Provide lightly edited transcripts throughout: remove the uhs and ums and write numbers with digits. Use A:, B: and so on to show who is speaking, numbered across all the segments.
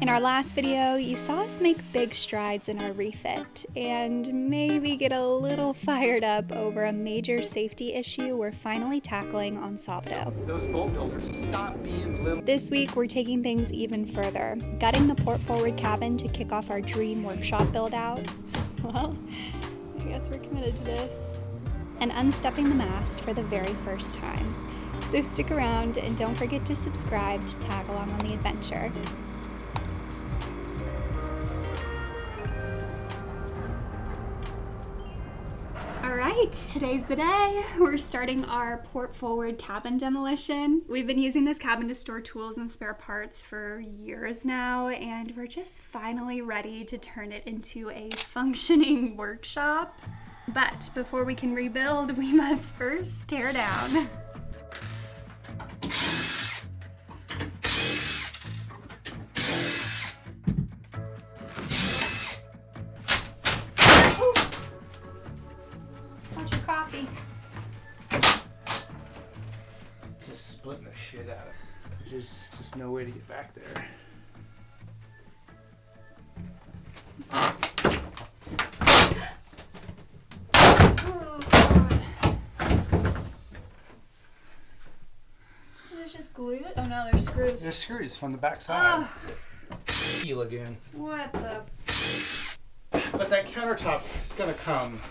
A: In our last video, you saw us make big strides in our refit and maybe get a little fired up over a major safety issue we're finally tackling on Sabado.
B: Those boat builders, stop being little.
A: This week, we're taking things even further, gutting the port forward cabin to kick off our dream workshop build out. Well, I guess we're committed to this. And unstepping the mast for the very first time. So stick around and don't forget to subscribe to tag along on the adventure. Alright, today's the day. We're starting our port forward cabin demolition. We've been using this cabin to store tools and spare parts for years now, and we're just finally ready to turn it into a functioning workshop. But before we can rebuild, we must first tear down. Coffee.
B: Just splitting the shit out of it. There's just no way to get back there.
A: Oh, God. There's just glue? Oh no, there's screws.
B: There's screws from the back side.
A: Oh.
B: Heel again.
A: What the?
B: But that countertop is gonna come.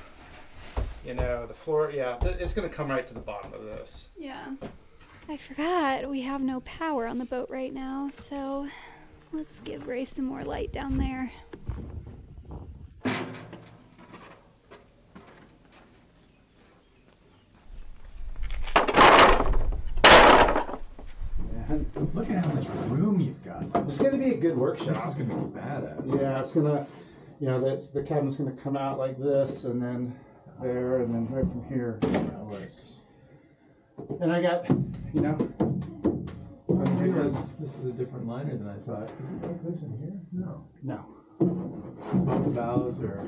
B: You know, the floor, yeah, it's going to come right to the bottom of this.
A: Yeah. I forgot we have no power on the boat right now, so let's give Ray some more light down there.
C: Man, look at how much room you've got.
B: It's going to be a good workshop.
C: This is going to be badass.
B: Yeah, it's going to, you know, the cabin's going to come out like this, and then there, and then right from here. And I got, you know,
C: I didn't realize this is a different liner than I thought. Is it like this in here? No.
B: No.
C: It's above the bows or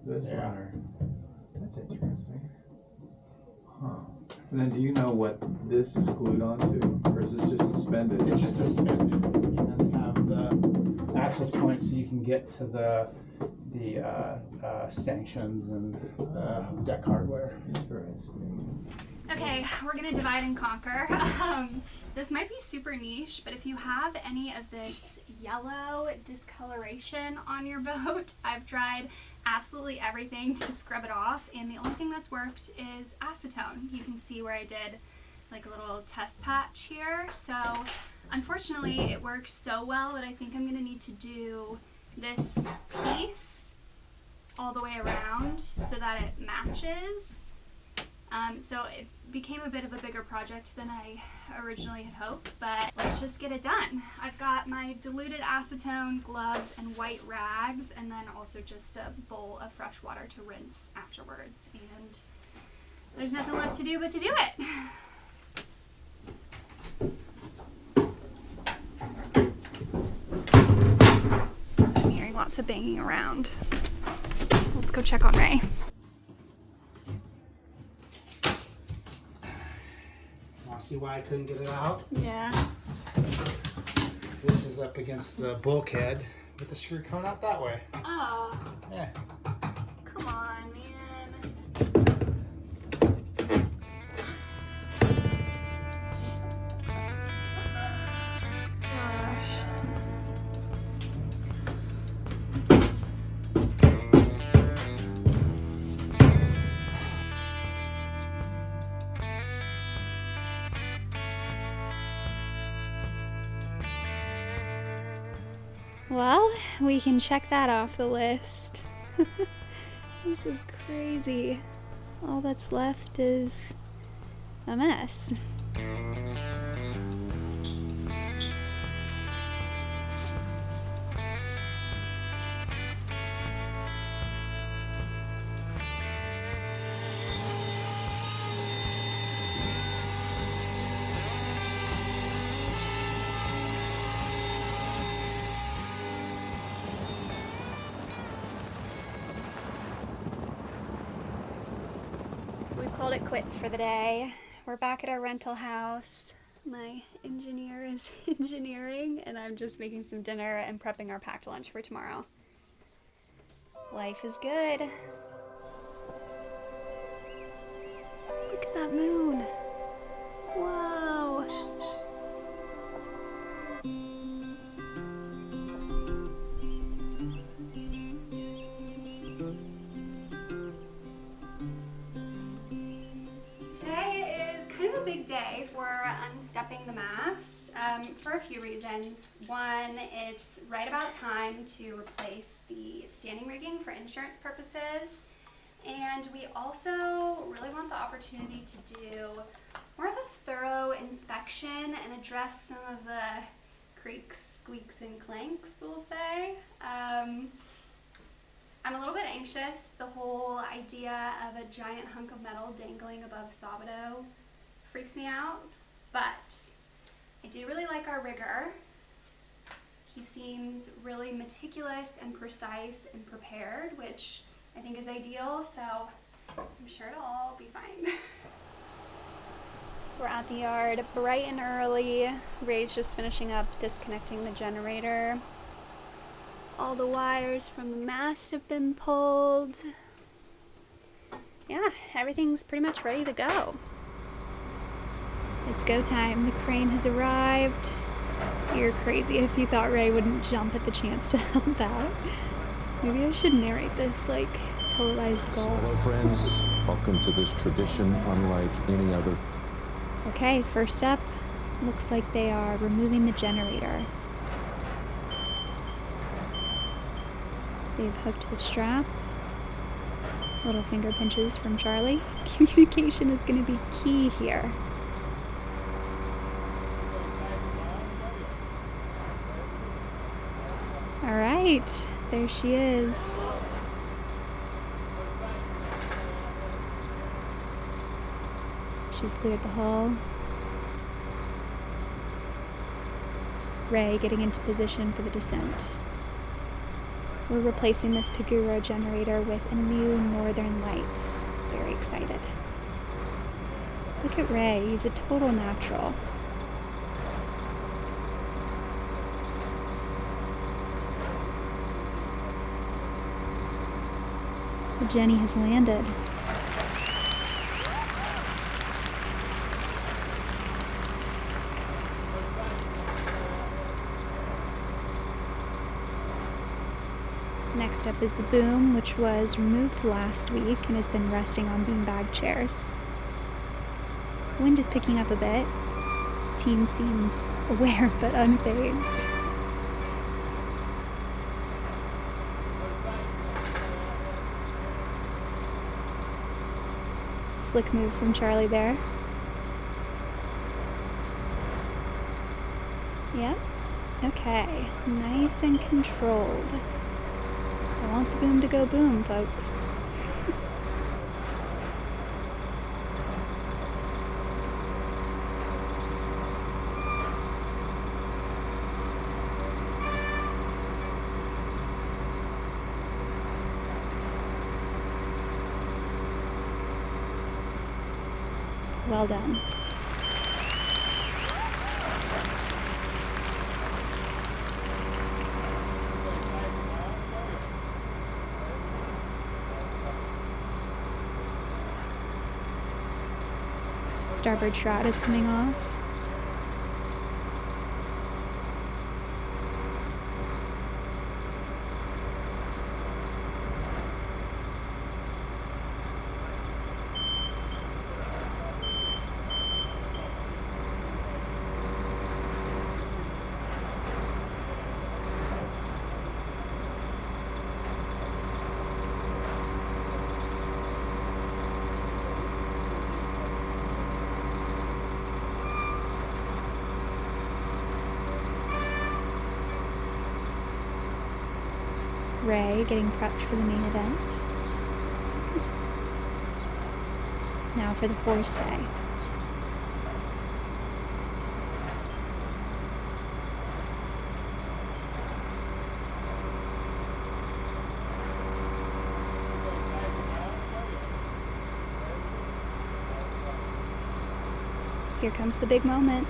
C: this
B: Yeah.
C: liner. That's interesting. Huh. And then do you know what this is glued onto? Or is this just suspended?
B: It's just suspended. And then they have the access points so you can get to the stanchions and deck hardware.
C: Interesting.
A: Okay, we're gonna divide and conquer. This might be super niche, but if you have any of this yellow discoloration on your boat, I've tried absolutely everything to scrub it off, and the only thing that's worked is acetone. You can see where I did like a little test patch here. So unfortunately it works so well that I think I'm gonna need to do this piece all the way around so that it matches. So it became a bit of a bigger project than I originally had hoped, but let's just get it done. I've got my diluted acetone, gloves, and white rags, and then also just a bowl of fresh water to rinse afterwards. And there's nothing left to do but to do it. I'm hearing lots of banging around. Let's go check on Ray.
B: Want to see why I couldn't get it out?
A: Yeah.
B: This is up against the bulkhead with the screw coming out that way.
A: Oh,
B: Yeah.
A: come on, man. Gosh. Well, we can check that off the list. This is crazy. All that's left is a mess. We've called it quits for the day. We're back at our rental house. My engineer is engineering, and I'm just making some dinner and prepping our packed lunch for tomorrow. Life is good. Look at that moon. Whoa. Today is kind of a big day for unstepping the mast for a few reasons. One, it's right about time to replace the standing rigging for insurance purposes. And we also really want the opportunity to do more of a thorough inspection and address some of the creaks, squeaks, and clanks, we'll say. I'm a little bit anxious. The whole idea of a giant hunk of metal dangling above Sabado freaks me out, but I do really like our rigger. He seems really meticulous and precise and prepared, which I think is ideal, so I'm sure it'll all be fine. We're at the yard bright and early. Ray's just finishing up disconnecting the generator. All the wires from the mast have been pulled. Yeah, everything's pretty much ready to go. It's go time. The crane has arrived. You're crazy if you thought Ray wouldn't jump at the chance to help out. Maybe I should narrate this like televised golf.
D: Hello friends, welcome to this tradition unlike any other.
A: Okay, first up, looks like they are removing the generator. They've hooked the strap. Little finger pinches from Charlie. Communication is going to be key here. All right, there she is. She's cleared the hull. Ray getting into position for the descent. We're replacing this Paguro generator with a new Northern Lights. Very excited. Look at Ray, he's a total natural. Jenny has landed. Next up is the boom, which was removed last week and has been resting on beanbag chairs. Wind is picking up a bit. Team seems aware but unfazed. Slick move from Charlie there. Yep. Okay. Nice and controlled. I want the boom to go boom, folks. Well done. Starboard shroud is coming off. Ray getting prepped for the main event. Now for the forestay. Here comes the big moment.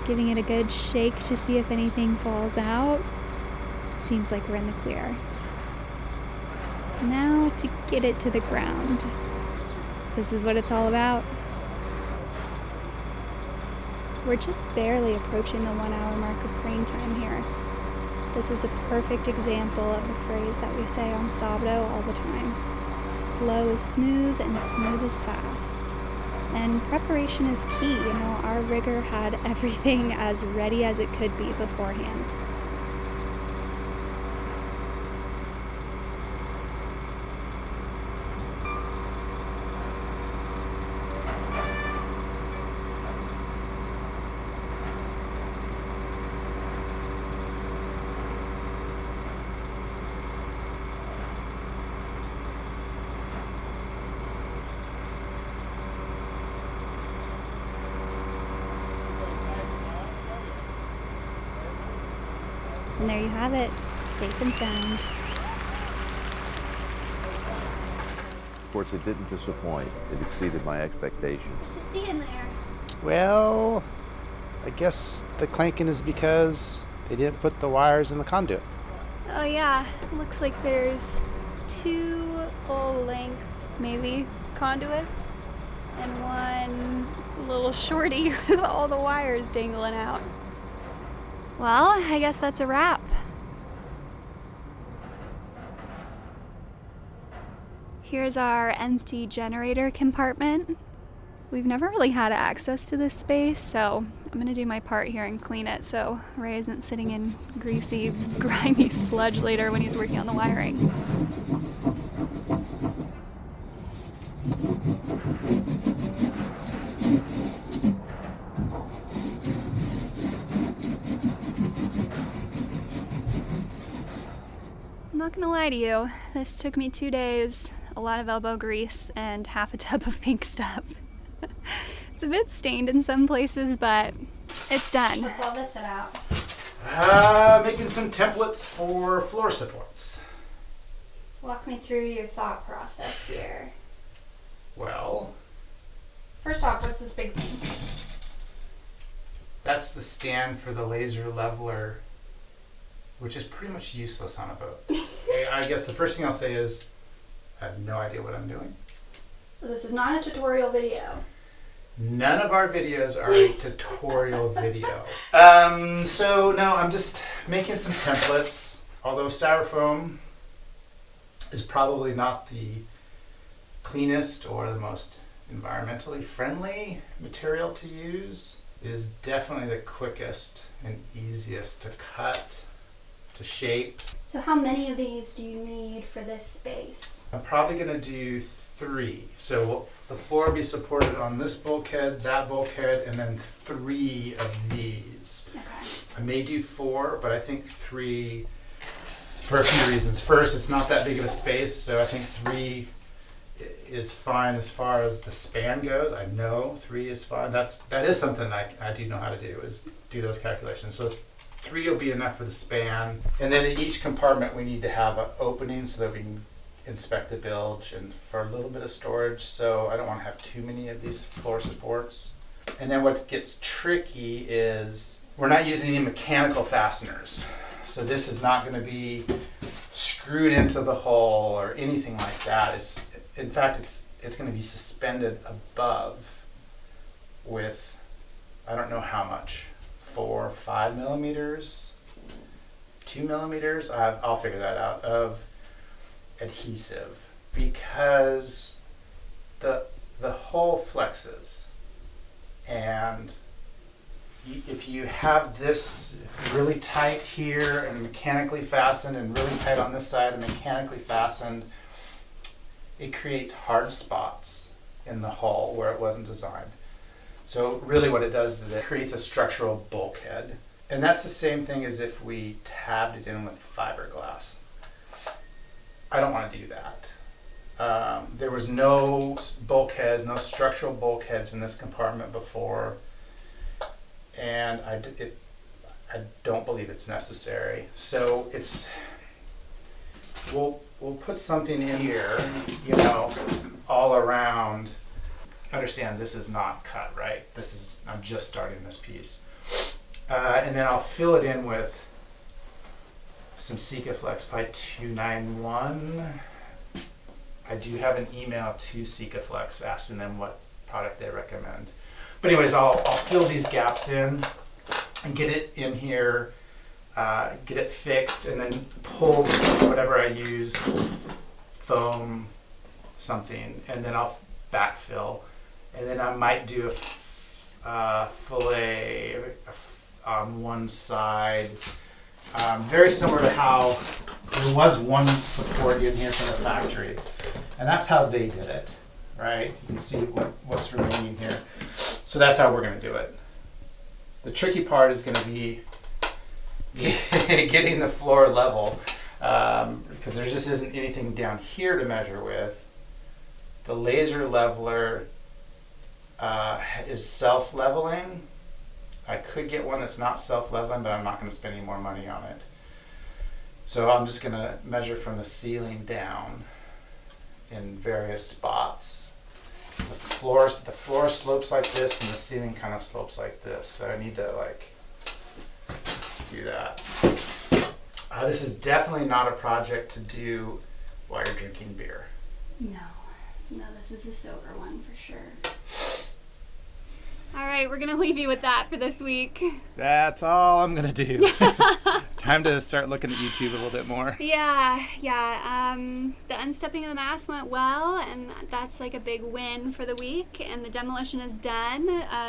A: Giving it a good shake to see if anything falls out. Seems like we're in the clear. Now to get it to the ground. This is what it's all about. We're just barely approaching the 1 hour mark of crane time here. This is a perfect example of a phrase that we say on Sabado all the time. Slow is smooth and smooth is fast. And preparation is key. You know, our rigger had everything as ready as it could be beforehand. And there you have it, safe and sound.
E: Of course, it didn't disappoint. It exceeded my expectations.
A: What you see in there?
B: Well, I guess the clanking is because they didn't put the wires in the conduit.
A: Oh yeah, looks like there's 2 full-length, maybe, conduits, and one little shorty with all the wires dangling out. Well, I guess that's a wrap. Here's our empty generator compartment. We've never really had access to this space, so I'm gonna do my part here and clean it so Ray isn't sitting in greasy, grimy sludge later when he's working on the wiring. I'm not gonna lie to you, this took me 2 days, a lot of elbow grease, and half a tub of pink stuff. It's a bit stained in some places, but it's done. What's all this about?
B: Making some templates for floor supports.
A: Walk me through your thought process here.
B: Well,
A: First off, what's this big thing?
B: that's the stand for the laser leveler, which is pretty much useless on a boat. Okay, I guess the first thing I'll say is I have no idea what I'm doing.
A: This is not a tutorial video.
B: None of our videos are a tutorial video. So no, I'm just making some templates. Although styrofoam is probably not the cleanest or the most environmentally friendly material to use, it is definitely the quickest and easiest to cut, to shape.
A: So how many of these do you need for this space?
B: I'm probably going to do 3. So the floor will be supported on this bulkhead, that bulkhead, and then 3 of these.
A: Okay.
B: I may do 4, but I think 3 for a few reasons. First, it's not that big of a space, so I think 3 is fine as far as the span goes. I know 3 is fine. That is something I do know how to do, is do those calculations. So 3 will be enough for the span. And then in each compartment we need to have an opening so that we can inspect the bilge and for a little bit of storage, so I don't want to have too many of these floor supports. And then what gets tricky is we're not using any mechanical fasteners. So this is not going to be screwed into the hull or anything like that. In fact, it's going to be suspended above with, I don't know how much, 4 or 5 millimeters, 2 millimeters, I'll figure that out, of adhesive, because the hull flexes, and if you have this really tight here and mechanically fastened and really tight on this side and mechanically fastened, it creates hard spots in the hull where it wasn't designed. So really what it does is it creates a structural bulkhead, and that's the same thing as if we tabbed it in with fiberglass. I don't want to do that. There was no bulkheads, no structural bulkheads in this compartment before, and I don't believe it's necessary. So we'll put something in here, you know, all around. Understand this is not cut, right? I'm just starting this piece. And then I'll fill it in with some Sikaflex by 291. I do have an email to Sikaflex asking them what product they recommend. But anyways, I'll fill these gaps in and get it in here, get it fixed, and then pull whatever I use, foam, something, and then I'll backfill. And then I might do a fillet on one side, very similar to how there was one support in here from the factory, and that's how they did it, right? You can see what's remaining here. So that's how we're going to do it. The tricky part is going to be getting the floor level, because there just isn't anything down here to measure with. The laser leveler is self-leveling. I could get one that's not self-leveling, but I'm not going to spend any more money on it. So I'm just going to measure from the ceiling down in various spots. The floor slopes like this, and the ceiling kind of slopes like this. So I need to do that. This is definitely not a project to do while you're drinking beer.
A: No, this is a sober one for sure. All right, we're gonna leave you with that for this week.
B: That's all I'm gonna do. Time to start looking at YouTube a little bit more.
A: Yeah. The unstepping of the mast went well, and that's like a big win for the week. And the demolition is done.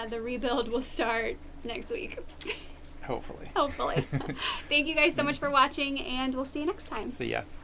A: The rebuild will start next week.
B: Hopefully.
A: Thank you guys so much for watching, and we'll see you next time.
B: See ya.